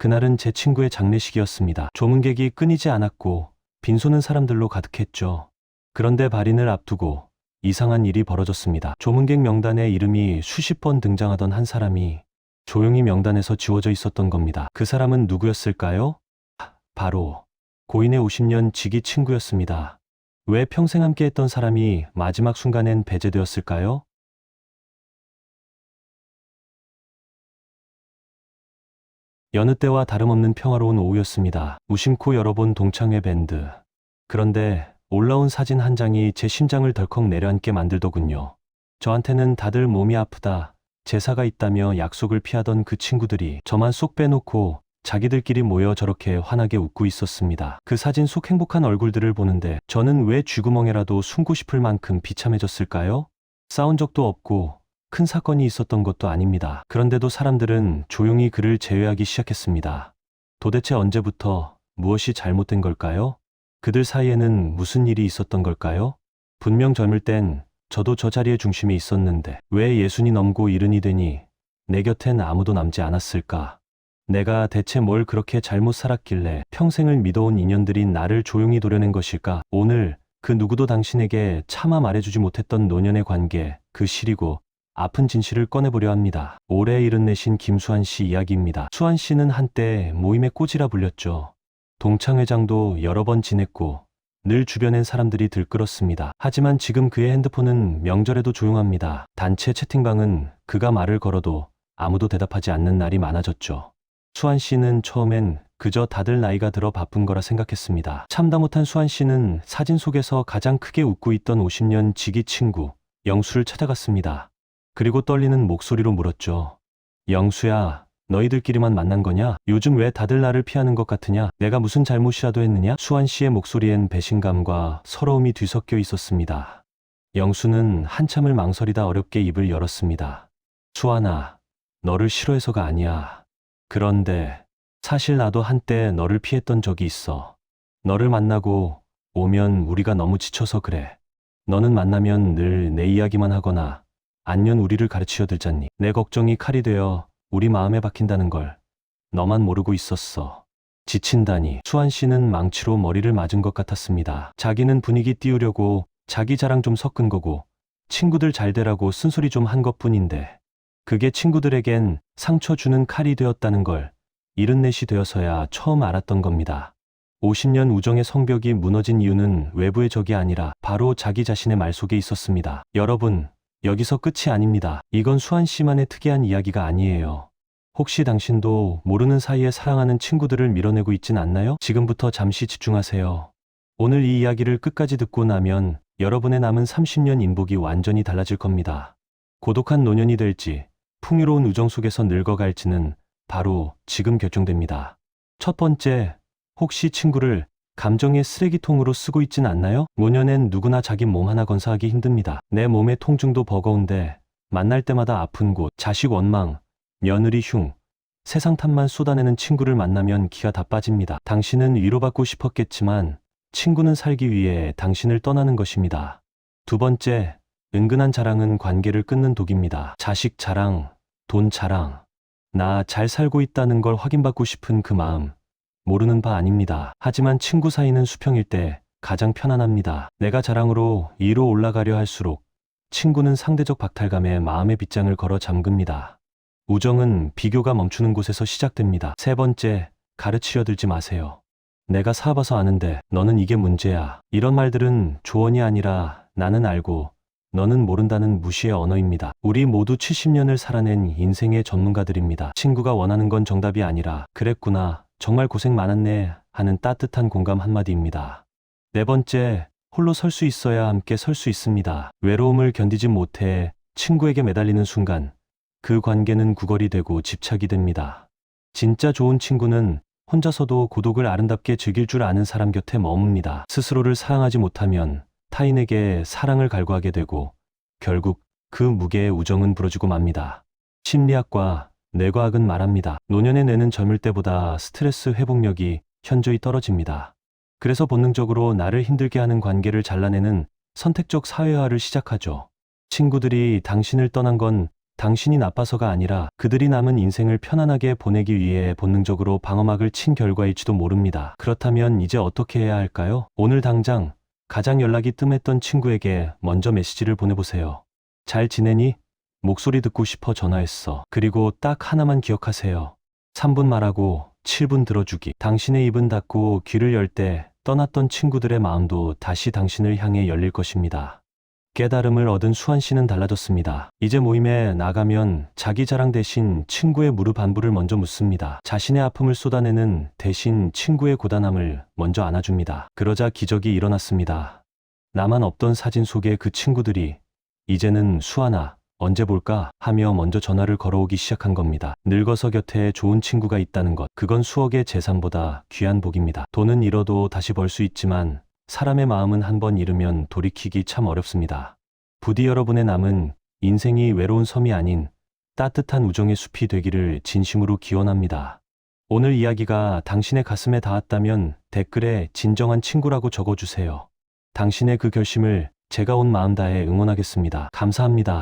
그날은 제 친구의 장례식이었습니다. 조문객이 끊이지 않았고 빈소는 사람들로 가득했죠. 그런데 발인을 앞두고 이상한 일이 벌어졌습니다. 조문객 명단에 이름이 수십 번 등장하던 한 사람이 조용히 명단에서 지워져 있었던 겁니다. 그 사람은 누구였을까요? 바로 고인의 50년 지기 친구였습니다. 왜 평생 함께했던 사람이 마지막 순간엔 배제되었을까요? 여느 때와 다름없는 평화로운 오후였습니다. 무심코 열어본 동창회 밴드. 그런데 올라온 사진 한 장이 제 심장을 덜컥 내려앉게 만들더군요. 저한테는 다들 몸이 아프다, 제사가 있다며 약속을 피하던 그 친구들이 저만 쏙 빼놓고 자기들끼리 모여 저렇게 환하게 웃고 있었습니다. 그 사진 속 행복한 얼굴들을 보는데 저는 왜 쥐구멍에라도 숨고 싶을 만큼 비참해졌을까요? 싸운 적도 없고 큰 사건이 있었던 것도 아닙니다. 그런데도 사람들은 조용히 그를 제외하기 시작했습니다. 도대체 언제부터 무엇이 잘못된 걸까요? 그들 사이에는 무슨 일이 있었던 걸까요? 분명 젊을 땐 저도 저 자리의 중심에 있었는데 왜 60이 넘고 70이 되니 내 곁엔 아무도 남지 않았을까? 내가 대체 뭘 그렇게 잘못 살았길래 평생을 믿어온 인연들이 나를 조용히 도려낸 것일까? 오늘 그 누구도 당신에게 차마 말해주지 못했던 노년의 관계, 그 시리고 아픈 진실을 꺼내보려 합니다. 올해 74신 김수환 씨 이야기입니다. 수환 씨는 한때 모임의 꼬지라 불렸죠. 동창회장도 여러 번 지냈고 늘 주변엔 사람들이 들끓었습니다. 하지만 지금 그의 핸드폰은 명절에도 조용합니다. 단체 채팅방은 그가 말을 걸어도 아무도 대답하지 않는 날이 많아졌죠. 수환 씨는 처음엔 그저 다들 나이가 들어 바쁜 거라 생각했습니다. 참다 못한 수환 씨는 사진 속에서 가장 크게 웃고 있던 50년 지기 친구 영수를 찾아갔습니다. 그리고 떨리는 목소리로 물었죠. 영수야, 너희들끼리만 만난 거냐? 요즘 왜 다들 나를 피하는 것 같으냐? 내가 무슨 잘못이라도 했느냐? 수환 씨의 목소리엔 배신감과 서러움이 뒤섞여 있었습니다. 영수는 한참을 망설이다 어렵게 입을 열었습니다. 수환아, 너를 싫어해서가 아니야. 그런데 사실 나도 한때 너를 피했던 적이 있어. 너를 만나고 오면 우리가 너무 지쳐서 그래. 너는 만나면 늘 내 이야기만 하거나 안녕 우리를 가르치려 들잖니. 내 걱정이 칼이 되어 우리 마음에 박힌다는 걸 너만 모르고 있었어. 지친다니. 수환 씨는 망치로 머리를 맞은 것 같았습니다. 자기는 분위기 띄우려고 자기 자랑 좀 섞은 거고 친구들 잘 되라고 쓴소리 좀 한 것뿐인데 그게 친구들에겐 상처 주는 칼이 되었다는 걸 74이 되어서야 처음 알았던 겁니다. 50년 우정의 성벽이 무너진 이유는 외부의 적이 아니라 바로 자기 자신의 말 속에 있었습니다. 여러분, 여기서 끝이 아닙니다. 이건 수환 씨만의 특이한 이야기가 아니에요. 혹시 당신도 모르는 사이에 사랑하는 친구들을 밀어내고 있진 않나요? 지금부터 잠시 집중하세요. 오늘 이 이야기를 끝까지 듣고 나면 여러분의 남은 30년 인복이 완전히 달라질 겁니다. 고독한 노년이 될지 풍요로운 우정 속에서 늙어갈지는 바로 지금 결정됩니다. 첫 번째, 혹시 친구를 감정의 쓰레기통으로 쓰고 있진 않나요? 노년엔 누구나 자기 몸 하나 건사하기 힘듭니다. 내 몸의 통증도 버거운데 만날 때마다 아픈 곳, 자식 원망, 며느리 흉, 세상 탓만 쏟아내는 친구를 만나면 기가 다 빠집니다. 당신은 위로받고 싶었겠지만 친구는 살기 위해 당신을 떠나는 것입니다. 두 번째, 은근한 자랑은 관계를 끊는 독입니다. 자식 자랑, 돈 자랑, 나 잘 살고 있다는 걸 확인받고 싶은 그 마음, 모르는 바 아닙니다. 하지만 친구 사이는 수평일 때 가장 편안합니다. 내가 자랑으로 위로 올라가려 할수록 친구는 상대적 박탈감에 마음의 빗장을 걸어 잠깁니다. 우정은 비교가 멈추는 곳에서 시작됩니다. 세 번째, 가르치려 들지 마세요. 내가 사봐서 아는데 너는 이게 문제야. 이런 말들은 조언이 아니라 나는 알고 너는 모른다는 무시의 언어입니다. 우리 모두 70년을 살아낸 인생의 전문가들입니다. 친구가 원하는 건 정답이 아니라 그랬구나, 정말 고생 많았네 하는 따뜻한 공감 한마디입니다. 네 번째, 홀로 설 수 있어야 함께 설 수 있습니다. 외로움을 견디지 못해 친구에게 매달리는 순간 그 관계는 구걸이 되고 집착이 됩니다. 진짜 좋은 친구는 혼자서도 고독을 아름답게 즐길 줄 아는 사람 곁에 머뭅니다. 스스로를 사랑하지 못하면 타인에게 사랑을 갈구하게 되고 결국 그 무게의 우정은 부러지고 맙니다. 심리학과 뇌과학은 말합니다. 노년의 뇌는 젊을 때보다 스트레스 회복력이 현저히 떨어집니다. 그래서 본능적으로 나를 힘들게 하는 관계를 잘라내는 선택적 사회화를 시작하죠. 친구들이 당신을 떠난 건 당신이 나빠서가 아니라 그들이 남은 인생을 편안하게 보내기 위해 본능적으로 방어막을 친 결과일지도 모릅니다. 그렇다면 이제 어떻게 해야 할까요? 오늘 당장 가장 연락이 뜸했던 친구에게 먼저 메시지를 보내보세요. 잘 지내니? 목소리 듣고 싶어 전화했어. 그리고 딱 하나만 기억하세요. 3분 말하고 7분 들어주기. 당신의 입은 닫고 귀를 열 때 떠났던 친구들의 마음도 다시 당신을 향해 열릴 것입니다. 깨달음을 얻은 수환 씨는 달라졌습니다. 이제 모임에 나가면 자기 자랑 대신 친구의 무릎 안부를 먼저 묻습니다. 자신의 아픔을 쏟아내는 대신 친구의 고단함을 먼저 안아줍니다. 그러자 기적이 일어났습니다. 나만 없던 사진 속의 그 친구들이 이제는 수환아, 언제 볼까? 하며 먼저 전화를 걸어오기 시작한 겁니다. 늙어서 곁에 좋은 친구가 있다는 것, 그건 수억의 재산보다 귀한 복입니다. 돈은 잃어도 다시 벌 수 있지만 사람의 마음은 한 번 잃으면 돌이키기 참 어렵습니다. 부디 여러분의 남은 인생이 외로운 섬이 아닌 따뜻한 우정의 숲이 되기를 진심으로 기원합니다. 오늘 이야기가 당신의 가슴에 닿았다면 댓글에 진정한 친구라고 적어주세요. 당신의 그 결심을 제가 온 마음 다해 응원하겠습니다. 감사합니다.